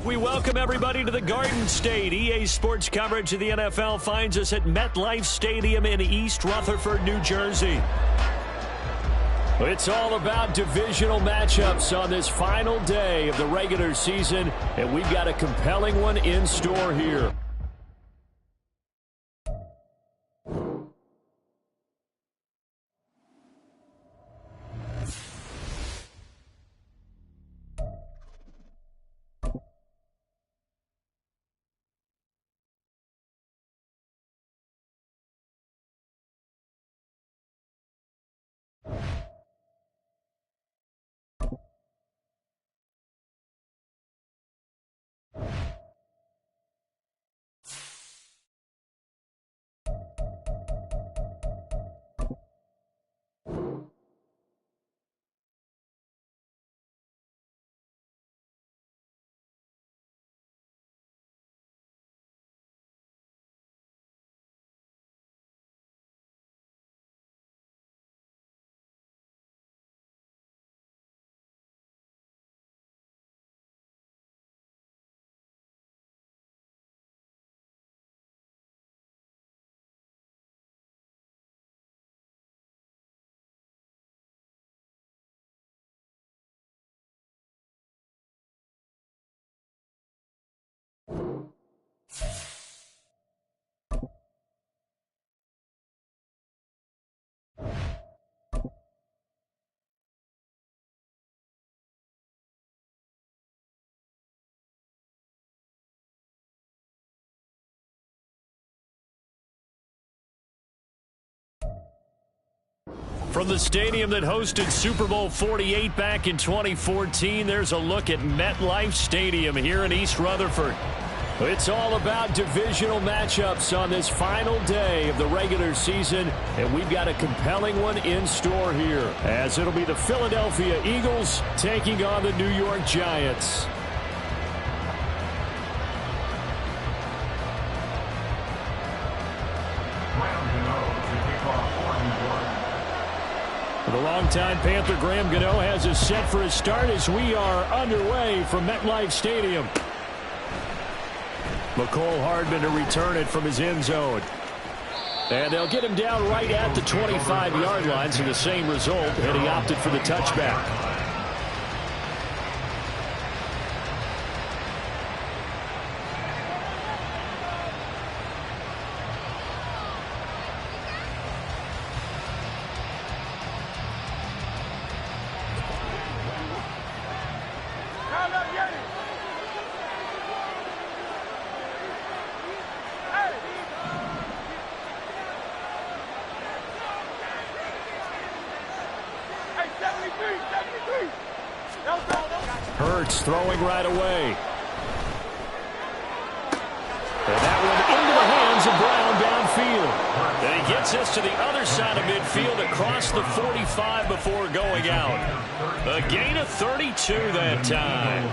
We welcome everybody to the Garden State. EA Sports coverage of the NFL finds us at MetLife Stadium in East Rutherford, New Jersey. It's all about divisional matchups on this final day of the regular season, and we've got a compelling one in store here. From the stadium that hosted Super Bowl 48 back in 2014, there's a look at MetLife Stadium here in East Rutherford. It's all about divisional matchups on this final day of the regular season, and we've got a compelling one in store here, as it'll be the Philadelphia Eagles taking on the New York Giants. The longtime Panther Graham Gano has us set for his start as we are underway from MetLife Stadium. McCole Hardman to return it from his end zone. And they'll get him down right at the 25-yard line, so the same result, and he opted for the touchback. Hurts throwing right away. And that one into the hands of Brown downfield. And he gets us to the other side of midfield across the 45 before going out. A gain of 32 that time.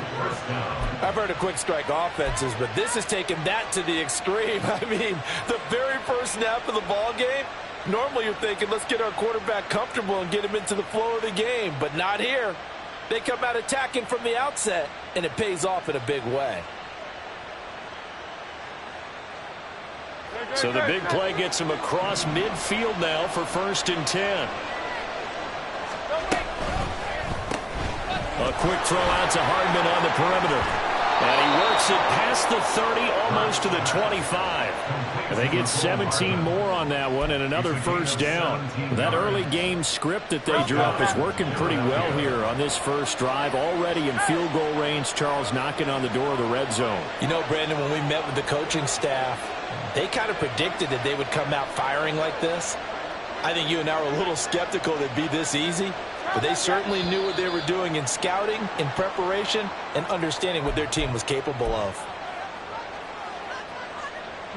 I've heard of quick strike offenses, but this has taken that to the extreme. I mean, the very first snap of the ball game, normally you're thinking, let's get our quarterback comfortable and get him into the flow of the game, but not here. They come out attacking from the outset, and it pays off in a big way. So the big play gets him across midfield now for 1st and 10. A quick throw out to Hardman on the perimeter. And he works it past the 30, almost to the 25. And they get 17 more on that one and another first down. That early game script that they drew up is working pretty well here on this first drive. Already in field goal range, Charles knocking on the door of the red zone. You know, Brandon, when we met with the coaching staff, they kind of predicted that they would come out firing like this. I think you and I were a little skeptical that it'd be this easy. But they certainly knew what they were doing in scouting, in preparation, and understanding what their team was capable of.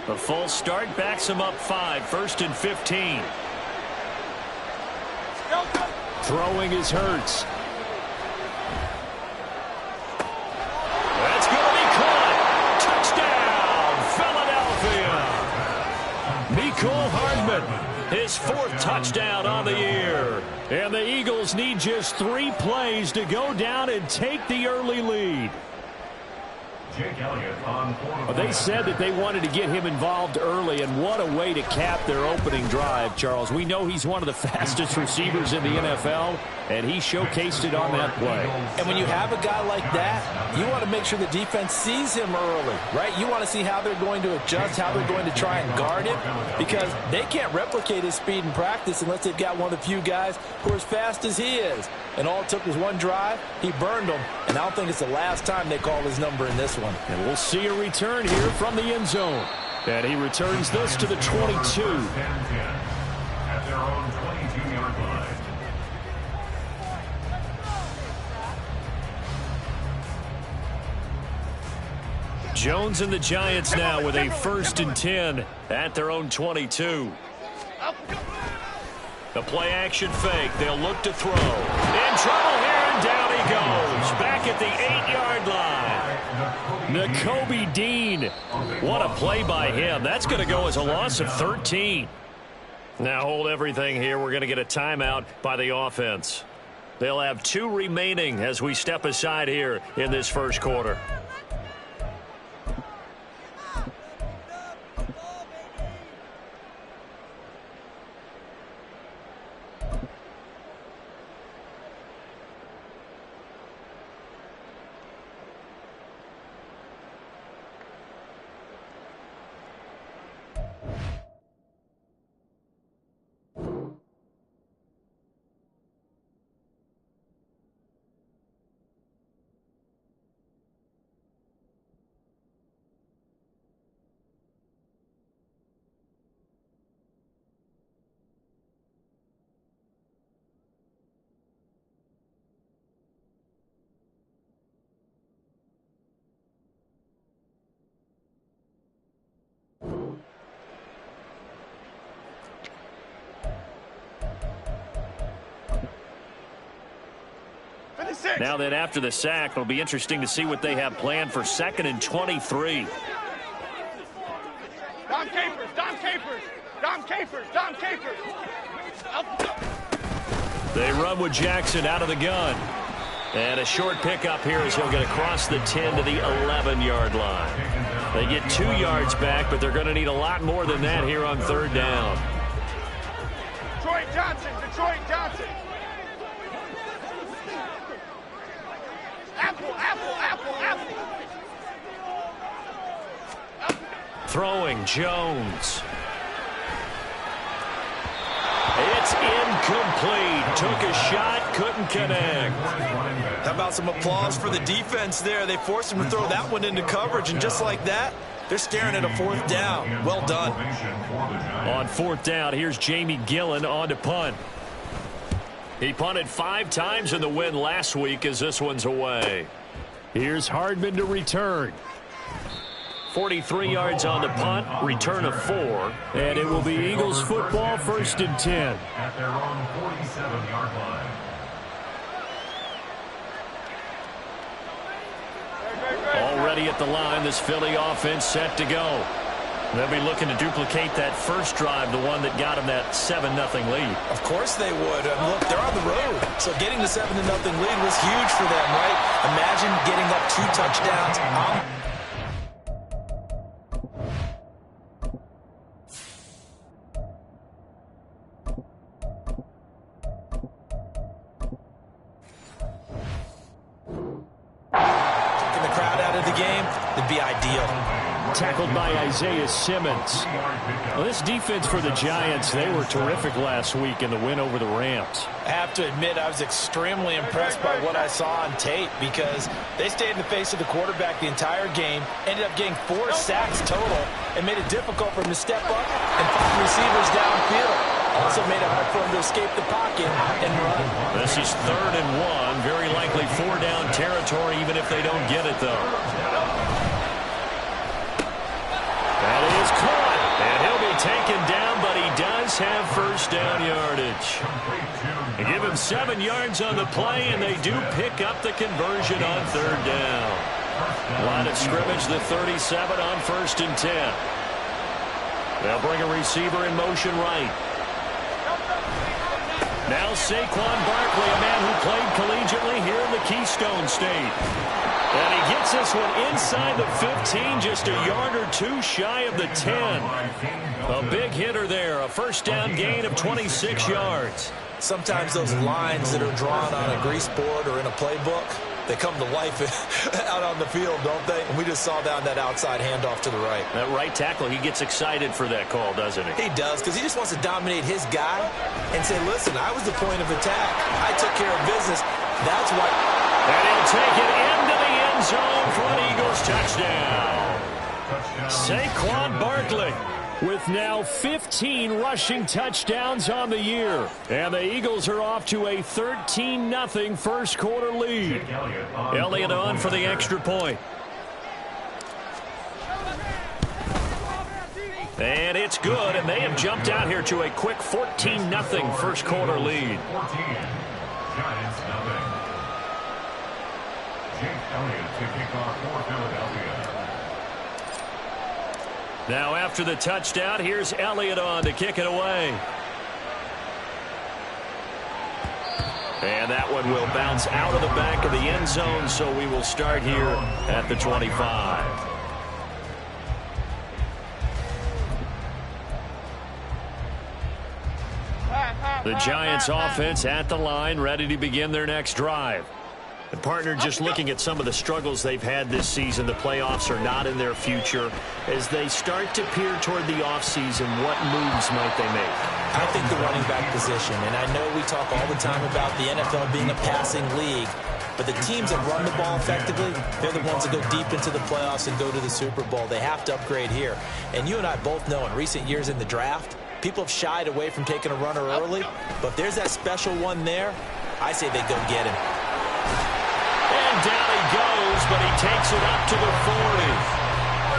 The false start backs him up 5, 1st and 15. Throwing is Hurts. That's going to be caught. Touchdown, Philadelphia. Mecole Hardman. His 4th touchdown on the year. And the Eagles need just 3 plays to go down and take the early lead. They said that they wanted to get him involved early, and what a way to cap their opening drive, Charles. We know he's one of the fastest receivers in the NFL, and he showcased it on that play. And when you have a guy like that, you want to make sure the defense sees him early, right? You want to see how they're going to adjust, how they're going to try and guard him, because they can't replicate his speed in practice unless they've got one of the few guys who are as fast as he is. And all it took was one drive. He burned them, and I don't think it's the last time they call his number in this one. And we'll see a return here from the end zone. And he returns this to the 22. At their own 22-yard line. Jones and the Giants now with a 1st and 10 at their own 22. The play-action fake. They'll look to throw. In trouble here, and down he goes. Back at the 8-yard line. Nakobe Dean. What a play by him. That's going to go as a loss of 13. Now hold everything here. We're going to get a timeout by the offense. They'll have 2 remaining as we step aside here in this first quarter. Now then, after the sack, it'll be interesting to see what they have planned for 2nd and 23. Dom Capers, Dom Capers, Dom Capers, Dom Capers. They run with Jackson out of the gun. And a short pickup here as he'll get across the 10 to the 11-yard line. They get 2 yards back, but they're going to need a lot more than that here on 3rd down. Detroit Johnson, Detroit Johnson. Apple, apple, apple, apple. Throwing Jones. It's incomplete. Took a shot, couldn't connect. How about some applause for the defense there? They forced him to throw that one into coverage, and just like that, they're staring at a 4th down. Well done. On 4th down, here's Jamie Gillen on to punt. He punted 5 times in the win last week as this one's away. Here's Hardman to return. 43 yards on the punt, return of 4. And it will be Eagles football, 1st and 10. At their own 47-yard line. Already at the line, this Philly offense set to go. They'll be looking to duplicate that first drive, the one that got them that 7-0 lead. Of course they would. Look, they're on the road. So getting the 7-0 lead was huge for them, right? Imagine getting up 2 touchdowns. Taking the crowd out of the game would be ideal. Tackled by Isaiah Simmons. Well, this defense for the Giants, they were terrific last week in the win over the Rams. I have to admit, I was extremely impressed by what I saw on tape because they stayed in the face of the quarterback the entire game, ended up getting 4 sacks total, and made it difficult for him to step up and find receivers downfield. Also made it hard for him to escape the pocket and run. This is 3rd and 1. Very likely 4-down territory, even if they don't get it, though. That is caught, and he'll be taken down, but he does have 1st down yardage. They give him 7 yards on the play, and they do pick up the conversion on 3rd down. Line of scrimmage, the 37 on 1st and 10. They'll bring a receiver in motion right. Now Saquon Barkley, a man who played collegiately here in the Keystone State. And he gets this one inside the 15, just a yard or two shy of the 10. A big hitter there, a first down gain of 26 yards. Sometimes those lines that are drawn on a grease board or in a playbook, they come to life out on the field, don't they? And we just saw that on that outside handoff to the right. That right tackle, he gets excited for that call, doesn't he? He does, because he just wants to dominate his guy and say, listen, I was the point of attack. I took care of business. That's why. And he'll take it into the end zone for an Eagles touchdown. Saquon Barkley with now 15 rushing touchdowns on the year. And the Eagles are off to a 13-0 first quarter lead. Elliott on for the extra point. And it's good, and they have jumped out here to a quick 14-0 first quarter lead. 14, Giants nothing. Jake Elliott to kick off for Philadelphia. Now after the touchdown, here's Elliott on to kick it away. And that one will bounce out of the back of the end zone, so we will start here at the 25. The Giants offense at the line, ready to begin their next drive. And partner, just looking at some of the struggles they've had this season, the playoffs are not in their future. As they start to peer toward the offseason, what moves might they make? I think the running back position, and I know we talk all the time about the NFL being a passing league, but the teams that run the ball effectively, they're the ones that go deep into the playoffs and go to the Super Bowl. They have to upgrade here. And you and I both know in recent years in the draft, people have shied away from taking a runner early, but if there's that special one there, I say they go get him. And down he goes, but he takes it up to the 40.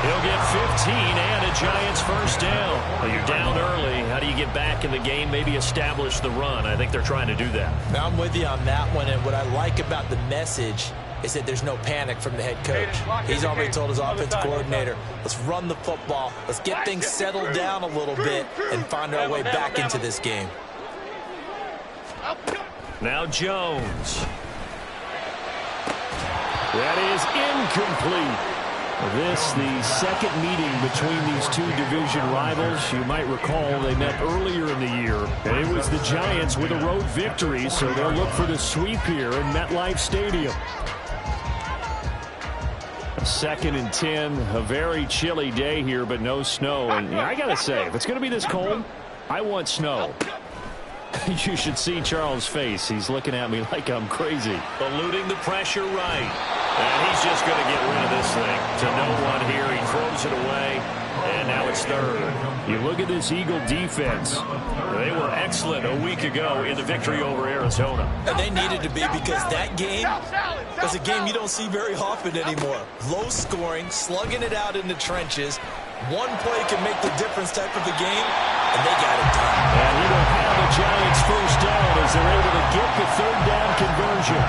He'll get 15 and a Giants first down. Well, you're down early. How do you get back in the game, maybe establish the run? I think they're trying to do that. Now, I'm with you on that one, and what I like about the message is that there's no panic from the head coach. He's already told his offensive coordinator, let's run the football, let's get things settled down a little bit and find our way back into this game. Now Jones. That is incomplete. This, the second meeting between these two division rivals. You might recall they met earlier in the year, and it was the Giants with a road victory, so they'll look for the sweep here in MetLife Stadium. 2nd and 10, a very chilly day here, but no snow. And I got to say, if it's going to be this cold, I want snow. You should see Charles' face. He's looking at me like I'm crazy. Eluding the pressure right. And he's just going to get rid of this thing to no one here. He throws it away, and now it's third. You look at this Eagle defense. They were excellent a week ago in the victory over Arizona. And they needed to be, because that game was a game you don't see very often anymore. Low scoring, slugging it out in the trenches. One play can make the difference type of a game, and they got it done. And he will have the Giants first down as they're able to get the third down conversion.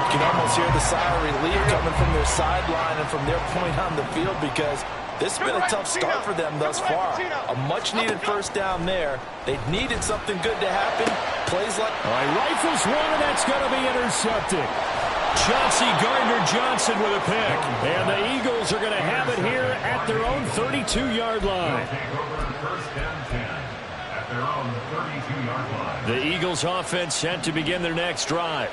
You can almost hear the sigh of relief coming from their sideline and from their point on the field, because this has been a tough start for them thus far. A much-needed first down there. They needed something good to happen. Plays like... All right, rifles one, and that's going to be intercepted. Chauncey Gardner-Johnson with a pick. And the Eagles are going to have it here at their own 32-yard line. The Eagles offense set to begin their next drive.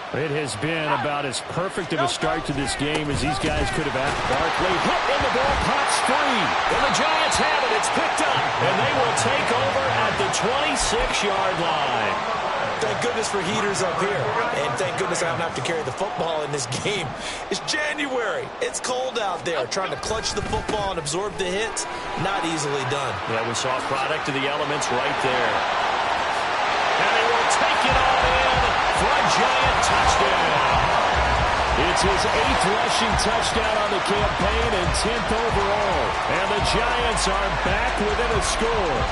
It has been about as perfect of a start to this game as these guys could have had. Barkley hit and the ball pops free. And the Giants have it. It's picked up. And they will take over at the 26-yard line. Thank goodness for heaters up here. And thank goodness I don't have to carry the football in this game. It's January. It's cold out there. Trying to clutch the football and absorb the hits, not easily done. Yeah, we saw a product of the elements right there. And they will take it all in for a Giant touchdown. It's his 8th rushing touchdown on the campaign and 10th overall. And the Giants are back within a score.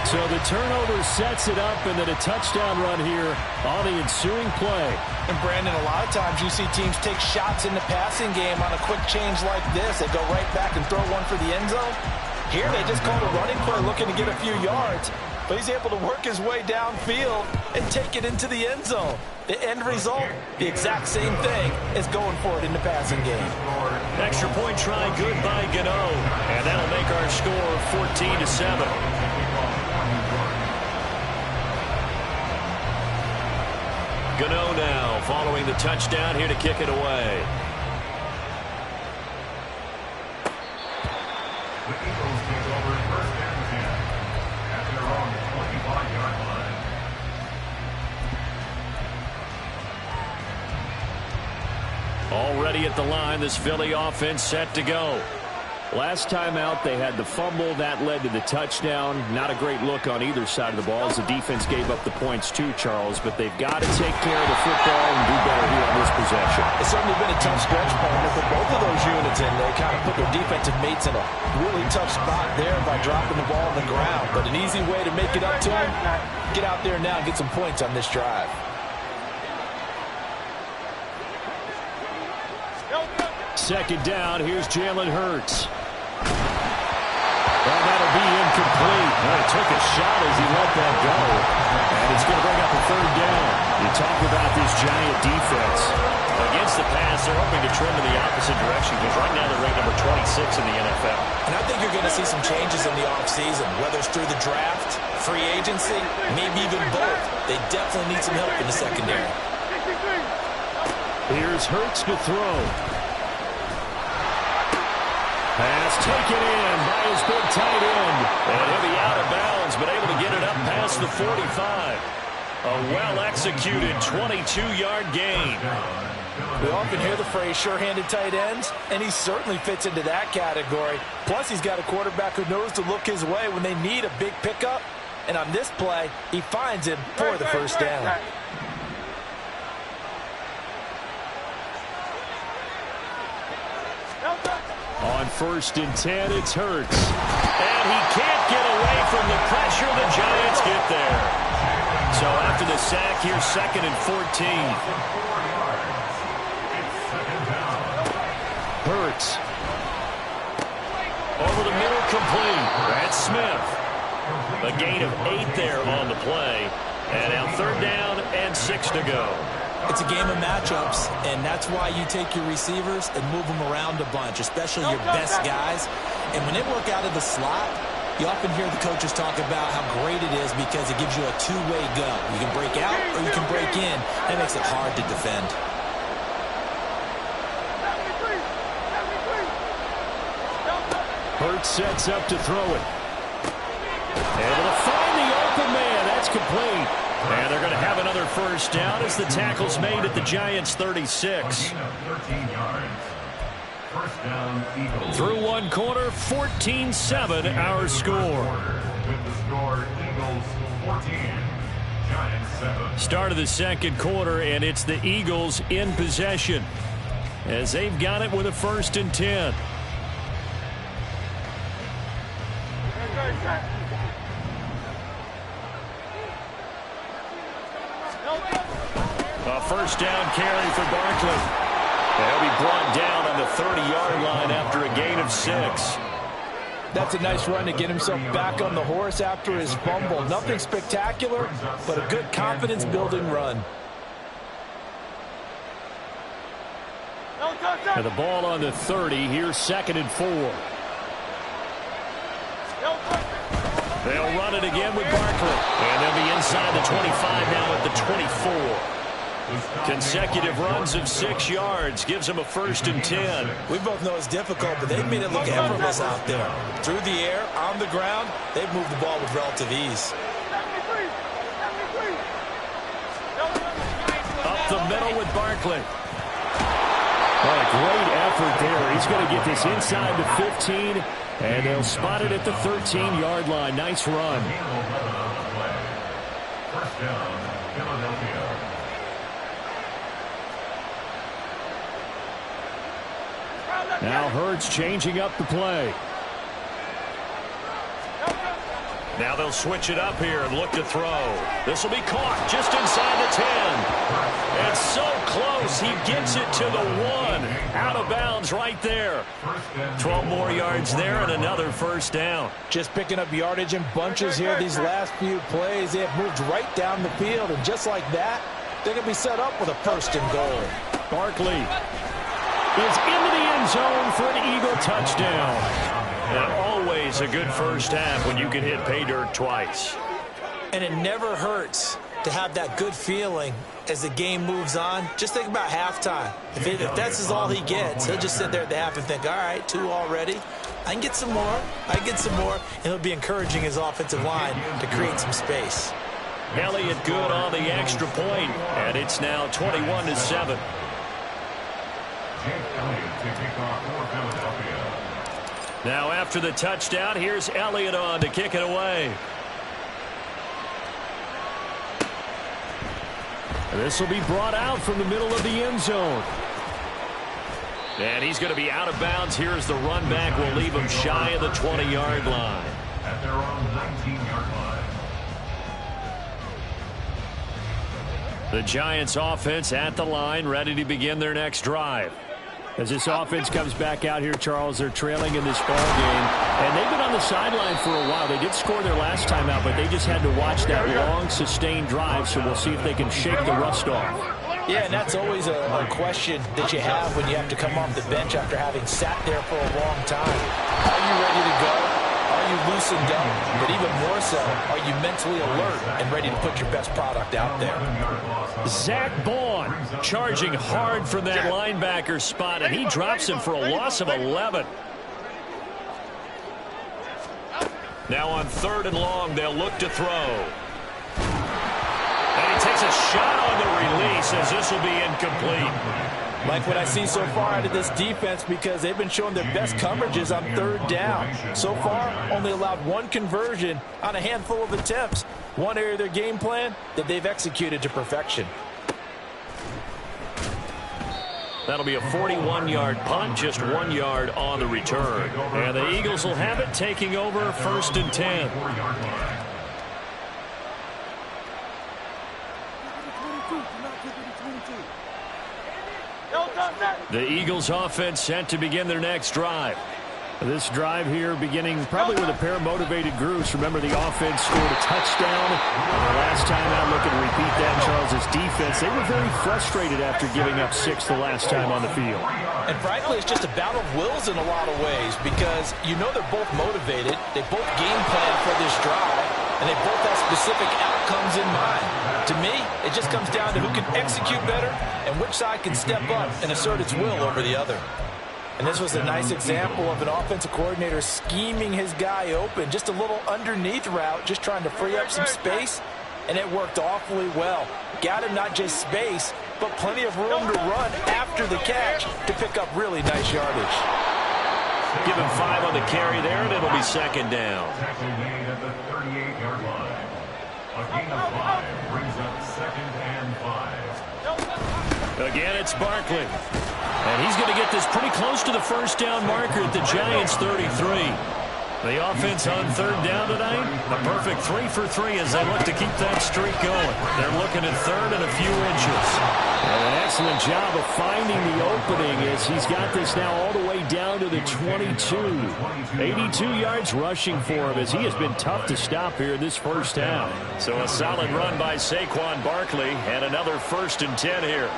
So the turnover sets it up, and then a touchdown run here on the ensuing play. And Brandon, a lot of times you see teams take shots in the passing game on a quick change like this. They go right back and throw one for the end zone. Here they just called a running play looking to get a few yards. but he's able to work his way downfield and take it into the end zone. The end result, the exact same thing as going for it in the passing game. Extra point try good by Gano. And that'll make our score 14-7. Gano now following the touchdown here to kick it away. The Eagles take over first and 10 at their own 25-yard line. Already at the line, this Philly offense set to go. Last time out, they had the fumble. That led to the touchdown. Not a great look on either side of the ball as the defense gave up the points too, Charles. But they've got to take care of the football and do better here on this possession. It's certainly been a tough stretch, partner, for both of those units, and they kind of put their defensive mates in a really tough spot there by dropping the ball on the ground. But an easy way to make it up to them, get out there now and get some points on this drive. Second down, here's Jalen Hurts. Well, that'll be incomplete. Well, he took a shot as he let that go. And it's going to bring up a third down. You talk about this Giant defense. Against the pass, they're hoping to trend in the opposite direction because right now they're ranked number 26 in the NFL. And I think you're going to see some changes in the offseason, whether it's through the draft, free agency, maybe even both. They definitely need some help in the secondary. Here's Hurts to throw. Pass taken in by his big tight end. And he'll be out of bounds, but able to get it up past the 45. A well-executed 22-yard gain. We often hear the phrase sure-handed tight ends, and he certainly fits into that category. Plus, he's got a quarterback who knows to look his way when they need a big pickup. And on this play, he finds him for the first down. On 1st and 10, it's Hurts. And he can't get away from the pressure. The Giants get there. So after the sack, here's 2nd and 14. Hurts. Over the middle, complete. That's Smith. A gain of 8 there on the play. And now 3rd down and 6 to go. It's a game of matchups, and that's why you take your receivers and move them around a bunch, especially your best guys. And when they work out of the slot, you often hear the coaches talk about how great it is because it gives you a two-way go. You can break out or you can break in. That makes it hard to defend. Hurts sets up to throw it. Able to find the open man. That's complete. And they're going to have another first down as the tackle's made at the Giants' 36. Through one quarter, 14-7 our score. Start of the second quarter, and it's the Eagles in possession as they've got it with a 1st and 10. A first down carry for Barkley. They'll be brought down on the 30-yard line after a gain of 6. That's a nice run to get himself back on the horse after his fumble. Nothing spectacular, but a good confidence-building run. And the ball on the 30. Here's 2nd and 4. They'll run it again with Barkley. And they'll be inside the 25 now at the 24. Consecutive runs of 6 yards gives them a 1st and 10. We both know it's difficult, but they've made it look effortless out there. Through the air, on the ground, they've moved the ball with relative ease. Up the middle with Barkley. Well, a great effort there. He's going to get this inside the 15, and they'll spot it at the 13-yard line. Nice run. First down, Philadelphia. Now Hurts changing up the play. Now they'll switch it up here and look to throw. This will be caught just inside the 10. It's so close. He gets it to the 1. Out of bounds right there. 12 more yards there and another first down. Just picking up yardage in bunches here these last few plays. They have moved right down the field, and just like that, they're going to be set up with a first and goal. Barkley is into the end zone for an Eagle touchdown. And always a good first half when you can hit pay dirt twice. And it never hurts to have that good feeling as the game moves on. Just think about halftime. If that's all he gets, he'll just sit there at the half and think, all right, 2 already. I can get some more. I can get some more. And he'll be encouraging his offensive line to create some space. Elliott good on the extra point, and it's now 21-7. Now after the touchdown, here's Elliott on to kick it away. This will be brought out from the middle of the end zone. And he's going to be out of bounds here as the run back will leave him shy of the 20-yard line. At their own 19-yard line. The Giants offense at the line, ready to begin their next drive. As this offense comes back out here, Charles, they're trailing in this ball game. And they've been on the sideline for a while. They did score their last time out, but they just had to watch that long, sustained drive, so we'll see if they can shake the rust off. Yeah, and that's always a question that you have when you have to come off the bench after having sat there for a long time. Are you ready to go? Are you loosened up? But even more so, are you mentally alert and ready to put your best product out there? Zach Bond charging hard from that linebacker spot, and he drops him for a loss of 11. Now on 3rd and long, they'll look to throw. And he takes a shot on the release as this will be incomplete. Like what I see so far out of this defense, because they've been showing their best coverages on 3rd down. So far, only allowed 1 conversion on a handful of attempts. One area of their game plan that they've executed to perfection. That'll be a 41-yard punt, just 1 yard on the return. And the Eagles will have it, taking over 1st and 10. The Eagles offense set to begin their next drive. This drive here beginning probably with a pair of motivated groups. Remember, the offense scored a touchdown. The last time out, looking to repeat that, Charles' defense, they were very frustrated after giving up 6 the last time on the field. And frankly, it's just a battle of wills in a lot of ways, because you know they're both motivated. They both game plan for this drive, and they both have specific outcomes in mind. To me, it just comes down to who can execute better and which side can step up and assert its will over the other. And this was a nice example of an offensive coordinator scheming his guy open. Just a little underneath route, just trying to free up some space, and it worked awfully well. Got him not just space, but plenty of room to run after the catch to pick up really nice yardage. Give him 5 on the carry there, and it'll be 2nd down. Tackle made at the 38-yard line. A gain of 5 brings up 2nd and 5. Again, it's Barkley. And he's going to get this pretty close to the first down marker at the Giants' 33. The offense on 3rd down tonight, a perfect 3 for 3 as they look to keep that streak going. They're looking at 3rd and a few inches. And an excellent job of finding the opening as he's got this now all the way down to the 22. 82 yards rushing for him as he has been tough to stop here in this first half. So a solid run by Saquon Barkley and another 1st and 10 here.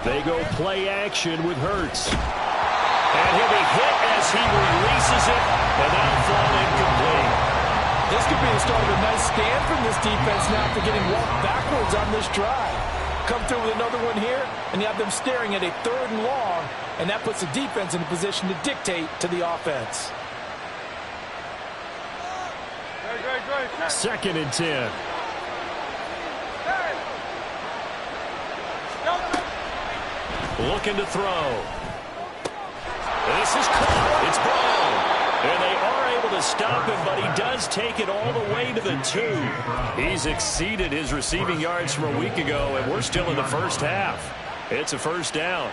They go play action with Hurts. And he'll be hit as he releases it, and that'll fall incomplete. This could be the start of a nice stand from this defense now after getting walked backwards on this drive. Come through with another one here, and you have them staring at a 3rd and long, and that puts the defense in a position to dictate to the offense. 2nd and 10. Looking to throw. This is caught. It's Brown. And they are able to stop him, but he does take it all the way to the 2. He's exceeded his receiving yards from a week ago, and we're still in the first half. It's a 1st down.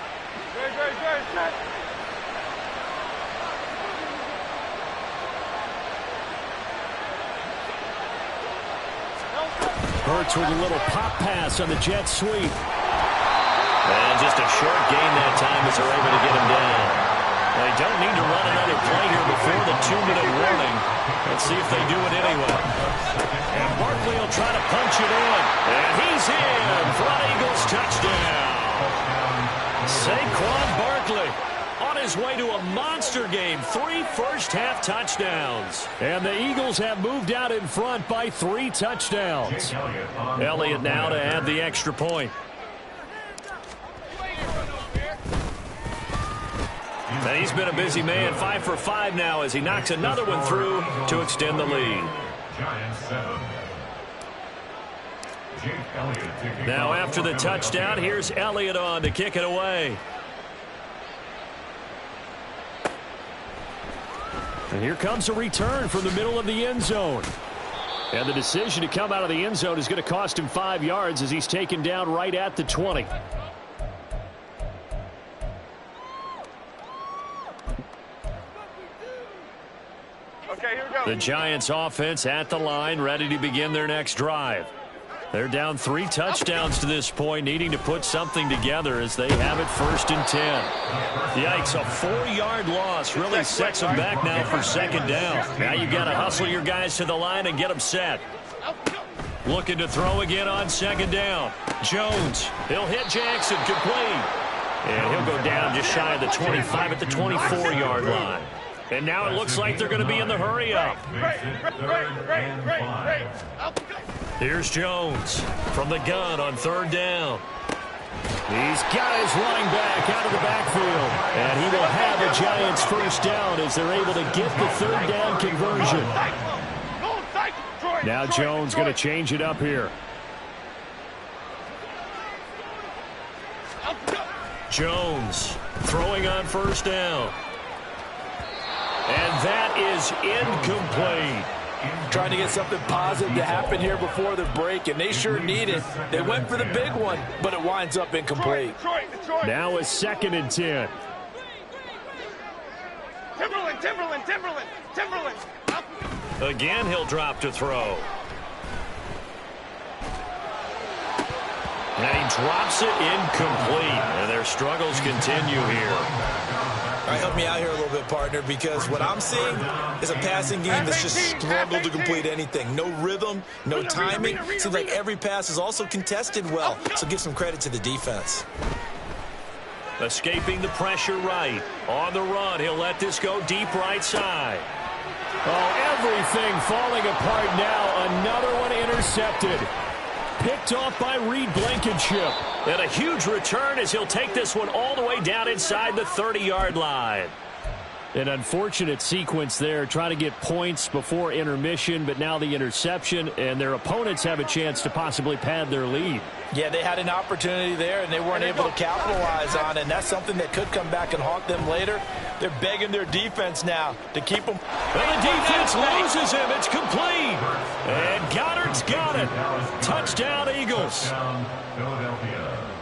Hurts with a little pop pass on the jet sweep. And just a short gain that time as they're able to get him down. They don't need to run another play here before the 2-minute warning. Let's see if they do it anyway. And Barkley will try to punch it in. And he's in for an Eagles touchdown. Saquon Barkley on his way to a monster game. 3 first-half touchdowns. And the Eagles have moved out in front by 3 touchdowns. Elliott now to add the extra point. And he's been a busy man, 5 for 5 now as he knocks another one through to extend the lead. Now after the touchdown, here's Elliott on to kick it away. And here comes a return from the middle of the end zone. And the decision to come out of the end zone is going to cost him 5 yards as he's taken down right at the 20. Okay, here we go. The Giants offense at the line, ready to begin their next drive. They're down 3 touchdowns to this point, needing to put something together as they have it 1st and 10. Yikes, a 4-yard loss really sets them back now for 2nd down. Now you've got to hustle your guys to the line and get them set. Looking to throw again on 2nd down. Jones, he'll hit Jackson, complete. And he'll go down just shy of the 25 at the 24-yard line. And now it looks like they're going to be in the hurry-up. Here's Jones from the gun on 3rd down. He's got his running back out of the backfield. And he will have a Giants 1st down as they're able to get the 3rd down conversion. Now Jones going to change it up here. Jones throwing on 1st down. And that is incomplete. Trying to get something positive to happen here before the break, and they sure need it. They went for the big one, but it winds up incomplete. Now it's 2nd and 10. Timberland. Again, he'll drop to throw. And he drops it incomplete. And their struggles continue here. All right, help me out here a little bit, partner, because what I'm seeing is a passing game that's just struggled to complete anything. No rhythm, no timing. Seems like every pass is also contested well, so give some credit to the defense. Escaping the pressure right. On the run, he'll let this go deep right side. Oh, everything falling apart now. Another one intercepted. Picked off by Reed Blankenship. And a huge return as he'll take this one all the way down inside the 30-yard line. An unfortunate sequence there, trying to get points before intermission, but now the interception, and their opponents have a chance to possibly pad their lead. Yeah, they had an opportunity there, and they weren't able to capitalize on it, and that's something that could come back and haunt them later. They're begging their defense now to keep them. And the defense loses him. It's complete. And Goddard's got it. Touchdown, Eagles.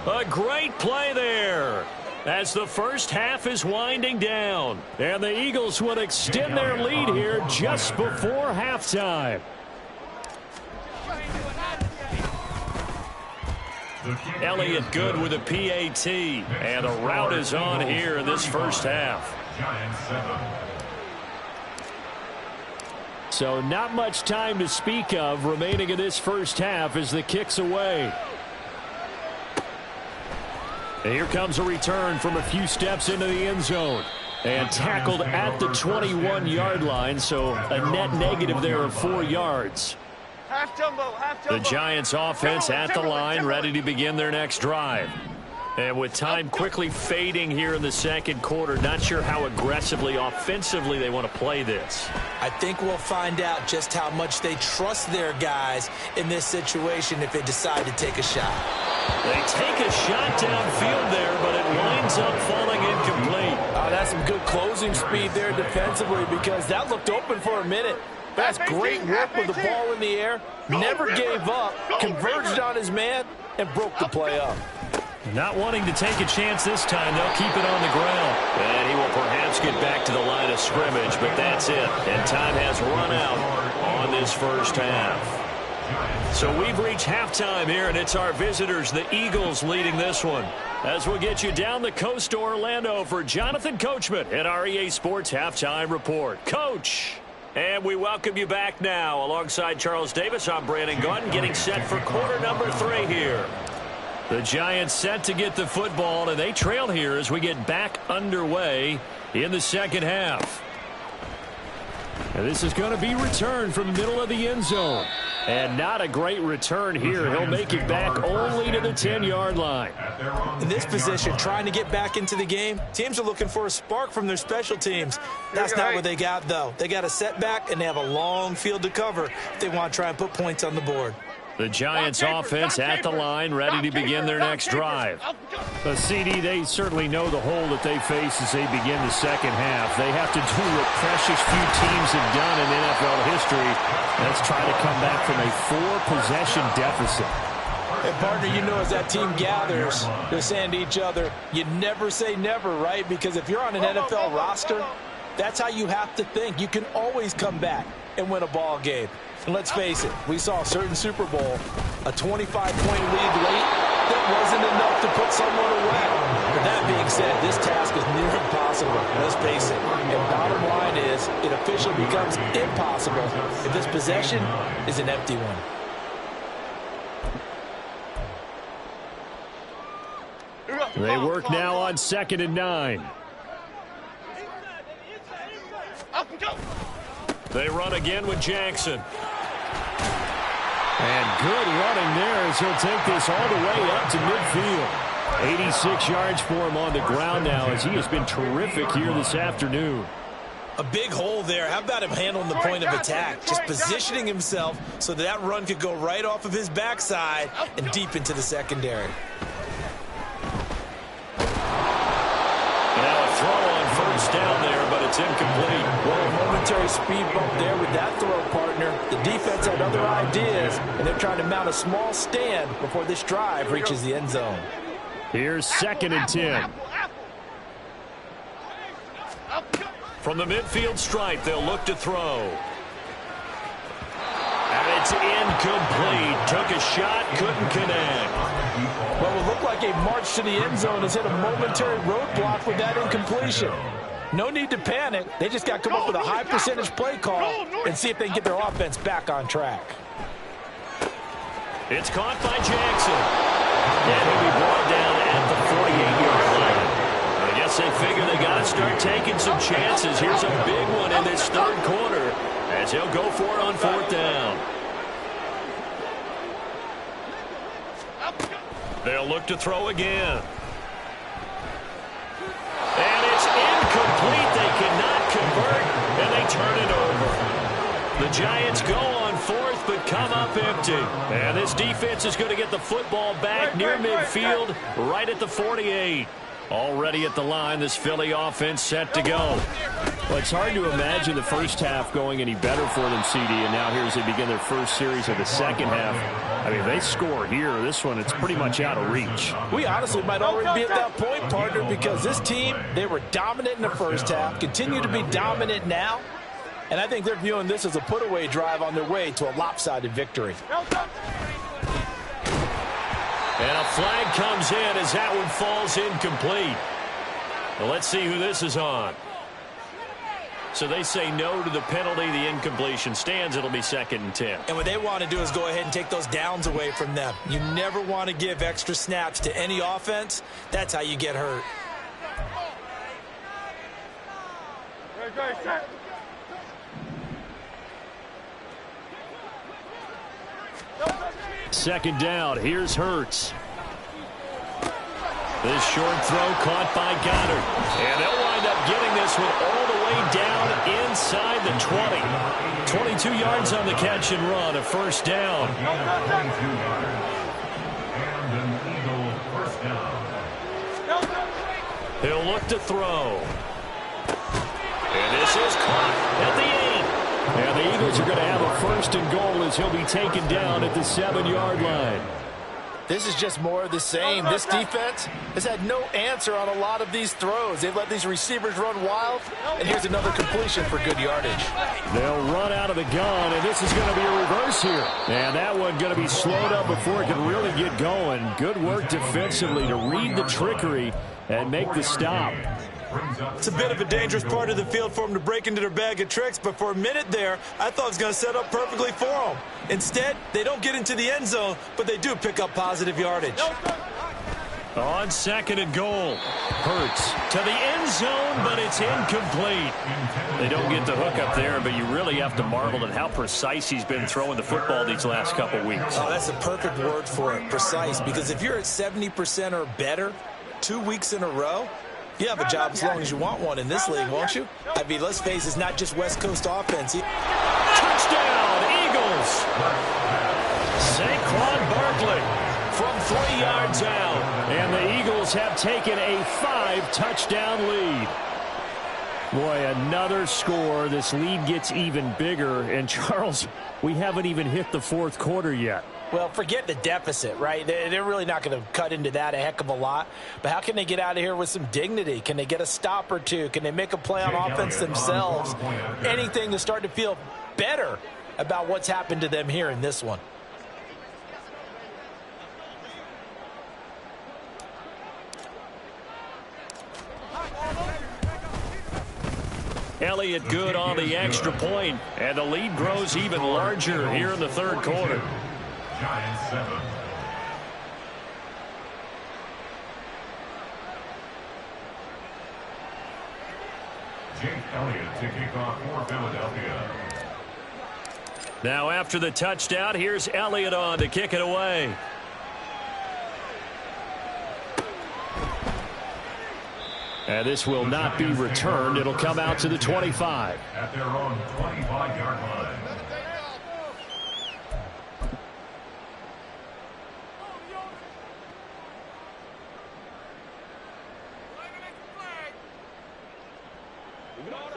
A great play there as the first half is winding down. And the Eagles would extend their lead here just before halftime. Elliott good with a PAT. And a rout is on here in this first half. So not much time to speak of remaining in this first half as the kick's away. And here comes a return from a few steps into the end zone. And tackled at the 21-yard line, so a net negative there of 4 yards. Half jumbo. The Giants offense at the line, ready to begin their next drive. And with time quickly fading here in the 2nd quarter, not sure how aggressively, offensively they want to play this. I think we'll find out just how much they trust their guys in this situation if they decide to take a shot. They take a shot downfield there, but it winds up falling incomplete. That's some good closing speed there defensively because that looked open for a minute. That's great work with the ball in the air. Never gave up, converged on his man, and broke the play up. Not wanting to take a chance this time, they'll keep it on the ground. And he will perhaps get back to the line of scrimmage, but that's it. And time has run out on this first half. So we've reached halftime here, and it's our visitors, the Eagles, leading this one. As we'll get you down the coast to Orlando for Jonathan Coachman at our EA Sports Halftime Report. Coach! And we welcome you back now. Alongside Charles Davis, I'm Brandon Gaudin, getting set for quarter number 3 here. The Giants set to get the football, and they trail here as we get back underway in the second half. And this is going to be returned from the middle of the end zone. And not a great return here. He'll make it back only to the 10-yard line. In this position, trying to get back into the game, teams are looking for a spark from their special teams. That's not what they got, though. They got a setback, and they have a long field to cover if they want to try and put points on the board. The Giants offense at the line, ready to begin their next drive. The CD, they certainly know the hole that they face as they begin the second half. They have to do what precious few teams have done in NFL history. That's try to come back from a 4-possession deficit. And partner, you know, as that team gathers, they're saying to each other, you never say never, right? Because if you're on an NFL roster, that's how you have to think. You can always come back and win a ball game. And let's face it, we saw a certain Super Bowl, a 25-point lead late, that wasn't enough to put someone away. But that being said, this task is near impossible. Let's face it. And bottom line is, it officially becomes impossible if this possession is an empty one. They work now on 2nd and 9. They run again with Jackson. And good running there as he'll take this all the way up to midfield. 86 yards for him on the ground now as he has been terrific here this afternoon. A big hole there. How about him handling the point of attack? Just positioning himself so that run could go right off of his backside and deep into the secondary. Now a throw on first down there, but it's incomplete. Well, a momentary speed bump there with that throw, partner. The defense had other ideas, and they're trying to mount a small stand before this drive reaches the end zone. Here's 2nd and 10. From the midfield stripe, they'll look to throw. And it's incomplete. Took a shot, couldn't connect. Well, it looked like a march to the end zone has hit a momentary roadblock with that incompletion. No need to panic. They just got to come up with a high percentage play call and see if they can get their offense back on track. It's caught by Jackson. And he'll be brought down at the 48-yard line. I guess they figure they got to start taking some chances. Here's a big one in this third quarter as he'll go for it on 4th down. They'll look to throw again. And it's incomplete. They cannot convert, and they turn it over. The Giants go on 4th, but come up empty. And this defense is going to get the football back near midfield, right at the 48. Already at the line, this Philly offense set to go. Well, it's hard to imagine the first half going any better for them, CD, and now here as they begin their first series of the second half. I mean, they score here. This one, it's pretty much out of reach. We honestly might already be at that point, partner, because this team, they were dominant in the first half, continue to be dominant now, and I think they're viewing this as a put-away drive on their way to a lopsided victory. And a flag comes in as that one falls incomplete. Well, let's see who this is on. So they say no to the penalty. The incompletion stands. It'll be 2nd and 10. And what they want to do is go ahead and take those downs away from them. You never want to give extra snaps to any offense. That's how you get hurt. Second down. Here's Hurts. This short throw caught by Goddard. And they'll wind up getting this one all the way down inside the 20. 22 yards on the catch and run. A first down. And an Eagle first down. He'll look to throw. And this is caught at the 8. And the Eagles are going to have a 1st and goal as he'll be taken down at the 7-yard line. This is just more of the same. This defense has had no answer on a lot of these throws. They've let these receivers run wild, and here's another completion for good yardage. They'll run out of the gun, and this is going to be a reverse here. And that one going to be slowed up before it can really get going. Good work defensively to read the trickery and make the stop. It's a bit of a dangerous part of the field for them to break into their bag of tricks, but for a minute there, I thought it was going to set up perfectly for them. Instead, they don't get into the end zone, but they do pick up positive yardage. On 2nd and goal. Hurts to the end zone, but it's incomplete. They don't get the hook up there, but you really have to marvel at how precise he's been throwing the football these last couple weeks. Oh, that's a perfect word for it, precise, because if you're at 70% or better 2 weeks in a row, you have a job as long as you want one in this league, won't you? I mean, let's face it, it's not just West Coast offense. Touchdown, Eagles! Saquon Barkley from 3 yards out. And the Eagles have taken a 5-touchdown lead. Boy, another score. This lead gets even bigger. And, Charles, we haven't even hit the 4th quarter yet. Well, forget the deficit, right? They're really not going to cut into that a heck of a lot. But how can they get out of here with some dignity? Can they get a stop or two? Can they make a play on offense themselves? Anything to start to feel better about what's happened to them here in this one. Elliott good on the extra point, and the lead grows even larger here in the 3rd quarter. Giants 7. Jake Elliott to kick off for Philadelphia. Now after the touchdown, here's Elliott on to kick it away. And this will not be returned. It'll come out to the 25. At their own 25-yard line.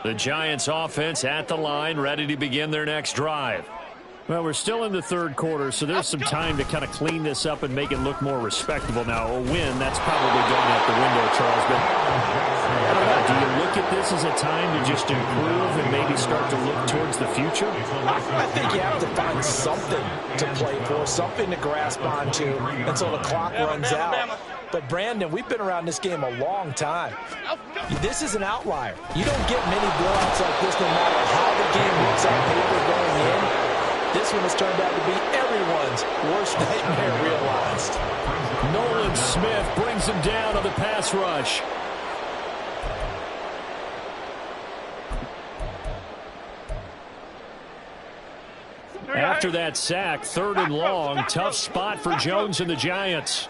The Giants offense at the line, ready to begin their next drive. Well, we're still in the 3rd quarter, so there's some time to kind of clean this up and make it look more respectable. Now, a win, that's probably gone out the window, Charles. But I don't know, do you look at this as a time to just improve and maybe start to look towards the future? I think you have to find something to play for, something to grasp onto until the clock runs out. But, Brandon, we've been around this game a long time. This is an outlier. You don't get many blowouts like this no matter how the game looks on paper going in. This one has turned out to be everyone's worst nightmare realized. Nolan Smith brings him down on the pass rush. After that sack, 3rd and long, tough spot for Jones and the Giants.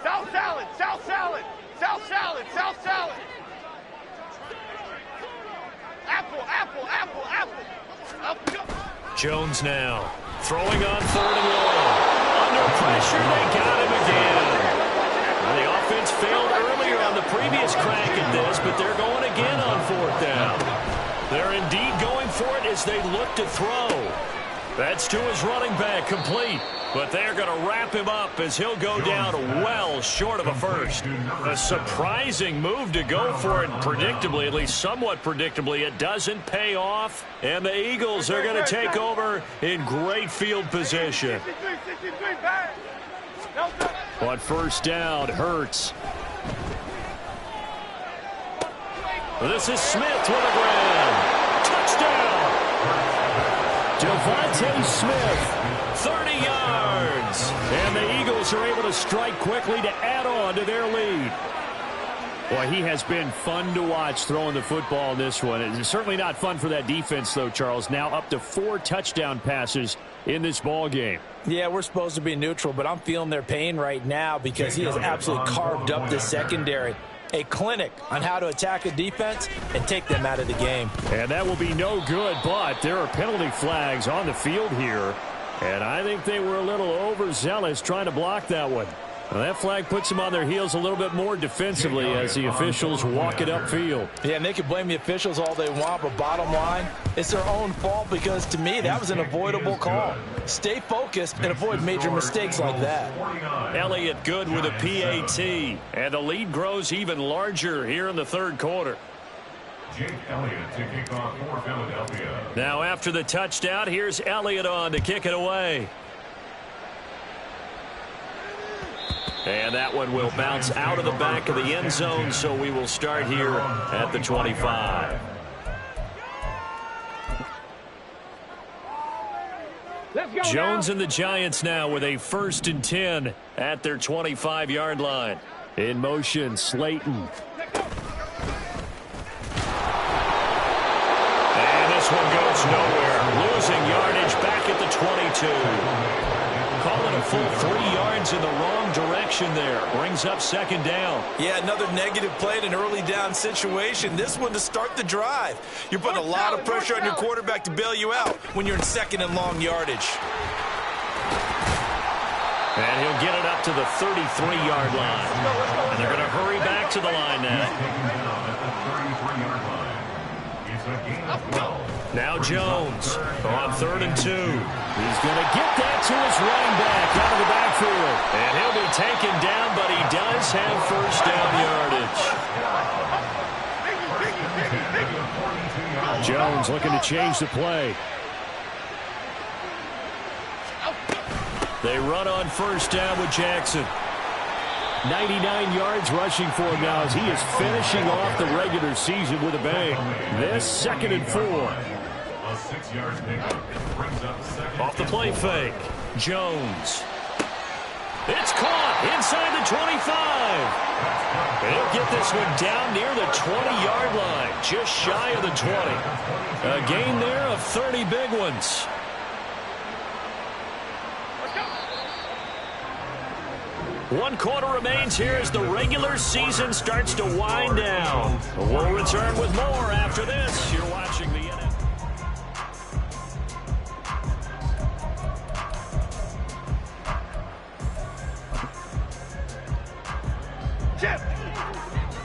South salad, south salad, south salad, south salad. Apple, apple, apple, apple. Jones now throwing on 3rd and long. Under pressure, they got him again. Well, the offense failed earlier on the previous crack at this, but they're going again on 4th down. They're indeed going for it as they look to throw. That's to his running back, complete. But they're going to wrap him up as he'll go down well short of a first. A surprising move to go for it predictably, at least somewhat predictably. It doesn't pay off, and the Eagles are going to take over in great field position. On 1st down, Hurts. This is Smith with a grab. Touchdown! Devontae Smith, 30 yards. And the Eagles are able to strike quickly to add on to their lead. Boy, he has been fun to watch throwing the football in this one. It's certainly not fun for that defense, though, Charles. Now up to 4 touchdown passes in this ball game. Yeah, we're supposed to be neutral, but I'm feeling their pain right now because he has absolutely carved up the secondary. A clinic on how to attack a defense and take them out of the game. And that will be no good, but there are penalty flags on the field here. And I think they were a little overzealous trying to block that one. Well, that flag puts them on their heels a little bit more defensively as the officials walk it upfield. Yeah, and they can blame the officials all they want, but bottom line, it's their own fault because, to me, that was an avoidable call. Stay focused and avoid major mistakes like that. Elliott good with a PAT, and the lead grows even larger here in the third quarter. Jake Elliott to kick off for Philadelphia. Now after the touchdown, here's Elliott on to kick it away. And that one will bounce out of the back of the end zone, so we will start here at the 25. Jones and the Giants now with a 1st and 10 at their 25-yard line. In motion, Slayton. And this one goes nowhere. Losing yardage back at the 22. Call it a full 3 yards in the wrong direction there. Brings up 2nd down. Yeah, another negative play in an early down situation. This one to start the drive. You're putting a lot of pressure on your quarterback to bail you out when you're in 2nd and long yardage. And he'll get it up to the 33-yard line. And they're going to hurry back to the line now. Now Jones on 3rd and 2. He's going to get that to his running back out of the backfield. And he'll be taken down, but he does have 1st down yardage. Jones looking to change the play. They run on 1st down with Jackson. 99 yards rushing for him now as he is finishing off the regular season with a bang. This 2nd and 4. A 6-yard pickup brings up 2nd. Off the play fake. Jones. It's caught inside the 25. They'll get this one down near the 20-yard line, just shy of the 20. A gain there of 30 big ones. One quarter remains here as the regular season starts to wind down. We'll return with more after this. You're watching the NFL. Shift!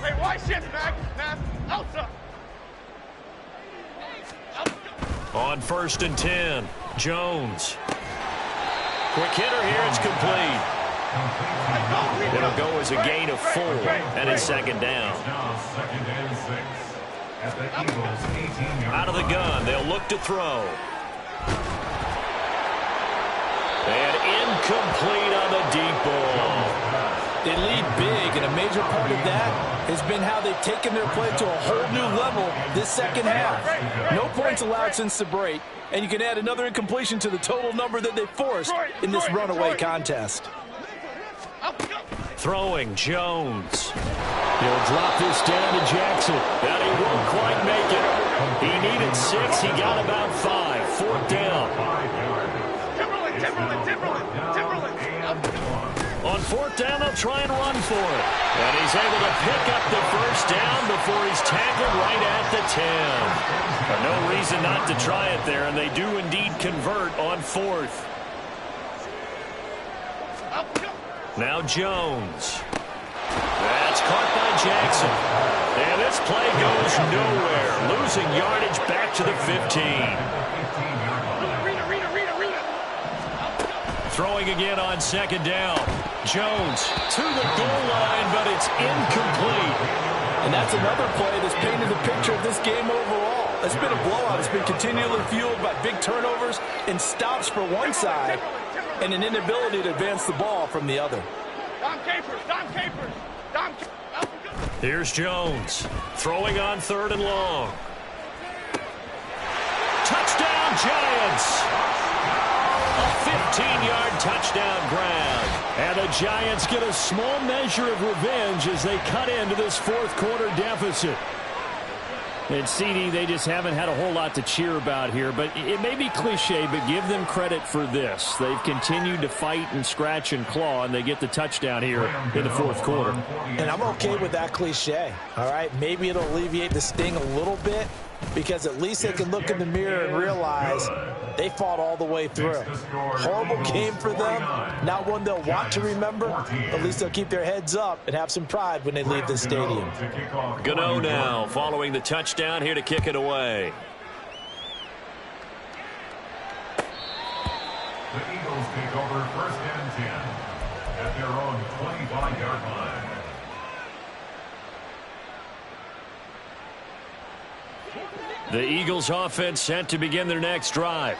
Hey, why shift, man? Outside! On 1st and 10, Jones. Quick hitter here, it's complete. It'll go as a gain of 4 and it's 2nd down. Now 2nd and 6 at the Eagles' 18-yard Out of the gun, they'll look to throw. And incomplete on the deep ball. They lead big, and a major part of that has been how they've taken their play to a whole new level this 2nd half. No points allowed since the break, and you can add another incompletion to the total number that they forced in this runaway contest. Throwing, Jones. He'll drop this down to Jackson. And he won't quite make it. He needed 6. He got about 5. 4th down. Timberland. On 4th down, they'll try and run for it. And he's able to pick up the 1st down before he's tackled right at the 10. No reason not to try it there, and they do indeed convert on 4th. Now Jones. That's caught by Jackson. And this play goes nowhere. Losing yardage back to the 15. Throwing again on 2nd down. Jones to the goal line, but it's incomplete. And that's another play that's painted the picture of this game overall. It's been a blowout. It's been continually fueled by big turnovers and stops for one side and an inability to advance the ball from the other. Dom Capers. Here's Jones throwing on 3rd and long. Touchdown, Giants! A 15-yard touchdown grab. And the Giants get a small measure of revenge as they cut into this 4th quarter deficit. And CD, they just haven't had a whole lot to cheer about here, but it may be cliche, but give them credit for this. They've continued to fight and scratch and claw, and they get the touchdown here in the 4th quarter. And I'm okay with that cliche, all right? Maybe it'll alleviate the sting a little bit because at least they can look in the mirror and realize They fought all the way through. Horrible game for them. Not one they'll want to remember. At least they'll keep their heads up and have some pride when they leave the stadium. Gano now following the touchdown here to kick it away. The Eagles take over 1st and 10 at their own 25-yard line. The Eagles offense set to begin their next drive.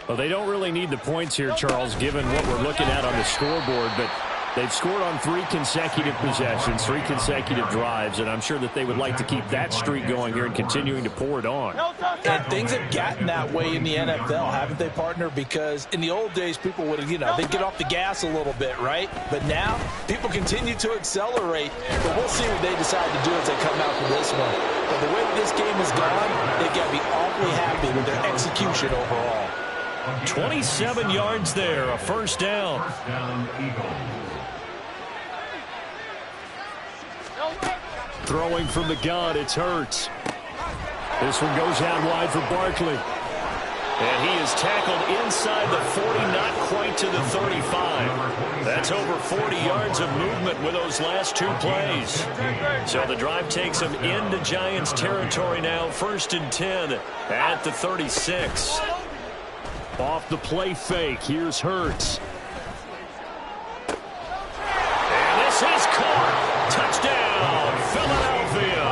Well, they don't really need the points here, Charles, given what we're looking at on the scoreboard, but they've scored on 3 consecutive possessions, 3 consecutive drives, and I'm sure that they would like to keep that streak going here and continuing to pour it on. And things have gotten that way in the NFL, haven't they, partner? Because in the old days, people would, they'd get off the gas a little bit, right? But now, people continue to accelerate. But we'll see what they decide to do as they come out for this one. But the way this game has gone, they've got to be awfully happy with their execution overall. 27 yards there, a first down. First down, Eagles. Throwing from the gun, it's Hurts. This one goes out wide for Barkley. And he is tackled inside the 40, not quite to the 35. That's over 40 yards of movement with those last 2 plays. So the drive takes him into Giants territory now, 1st and 10 at the 36. Off the play fake, here's Hurts. And this is caught. Touchdown, Philadelphia.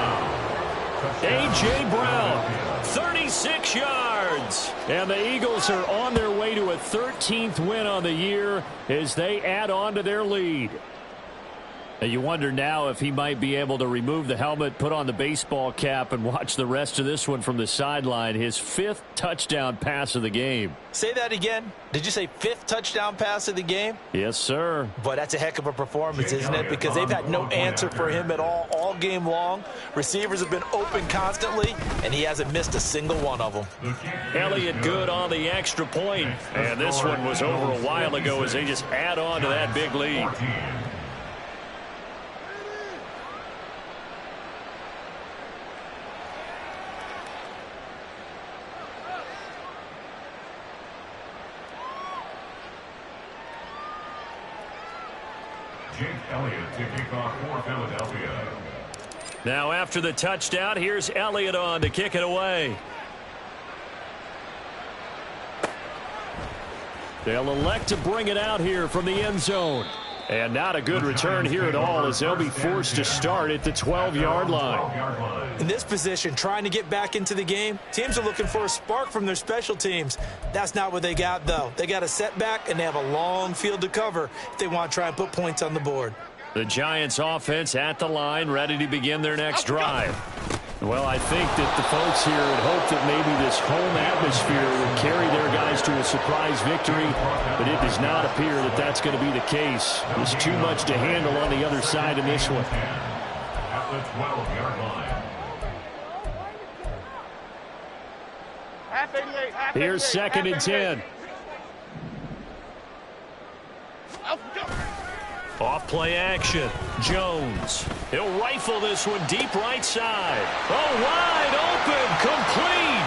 A.J. Brown, 36 yards. And the Eagles are on their way to a 13th win on the year as they add on to their lead. And you wonder now if he might be able to remove the helmet, put on the baseball cap, and watch the rest of this one from the sideline. His 5th touchdown pass of the game. Say that again. Did you say 5th touchdown pass of the game? Yes, sir. But that's a heck of a performance, isn't it? Because they've had no answer for him at all game long. Receivers have been open constantly, and he hasn't missed a single one of them. Elliott good on the extra point. And this one was over a while ago as they just add on to that big lead. Jake Elliott to kick off for Philadelphia. Now after the touchdown, here's Elliott on to kick it away. They'll elect to bring it out here from the end zone. And not a good return here at all as they'll be forced to start at the 12-yard line. In this position, trying to get back into the game, teams are looking for a spark from their special teams. That's not what they got, though. They got a setback, and they have a long field to cover if they want to try and put points on the board. The Giants offense at the line, ready to begin their next drive. Well, I think that the folks here had hoped that maybe this home atmosphere would carry their guys to a surprise victory, but it does not appear that that's going to be the case. There's too much to handle on the other side in this one. At the 12-yard line. Here's 2nd and 10. Off play action. Jones. He'll rifle this one deep right side. Oh, wide open. Complete.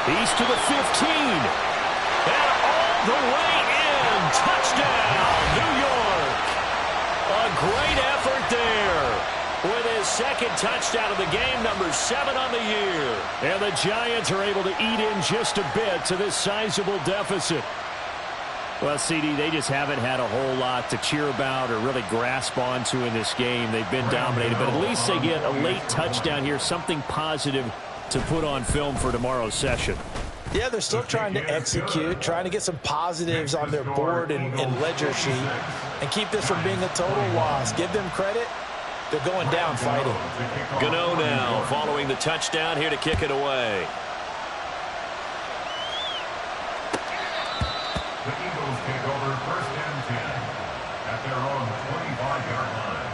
He's to the 15. And all the way in. Touchdown, New York. A great effort there. With his 2nd touchdown of the game, number 7 on the year. And the Giants are able to eat in just a bit to this sizable deficit. Well, CD, they just haven't had a whole lot to cheer about or really grasp onto in this game. They've been dominated, but at least they get a late touchdown here, something positive to put on film for tomorrow's session. Yeah, they're still trying to execute, trying to get some positives on their board and ledger sheet and keep this from being a total loss. Give them credit. They're going down fighting. Gano now following the touchdown here to kick it away. The Eagles take over 1st and 10 at their own 25-yard line.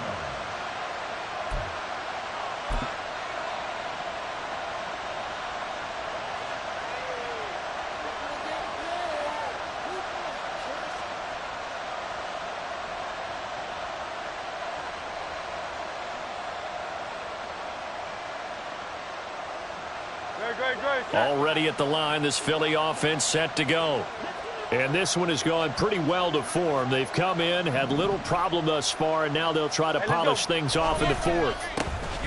Already at the line, this Philly offense set to go. And this one has gone pretty well to form. They've come in, had little problem thus far, and now they'll try to polish things off in the fourth.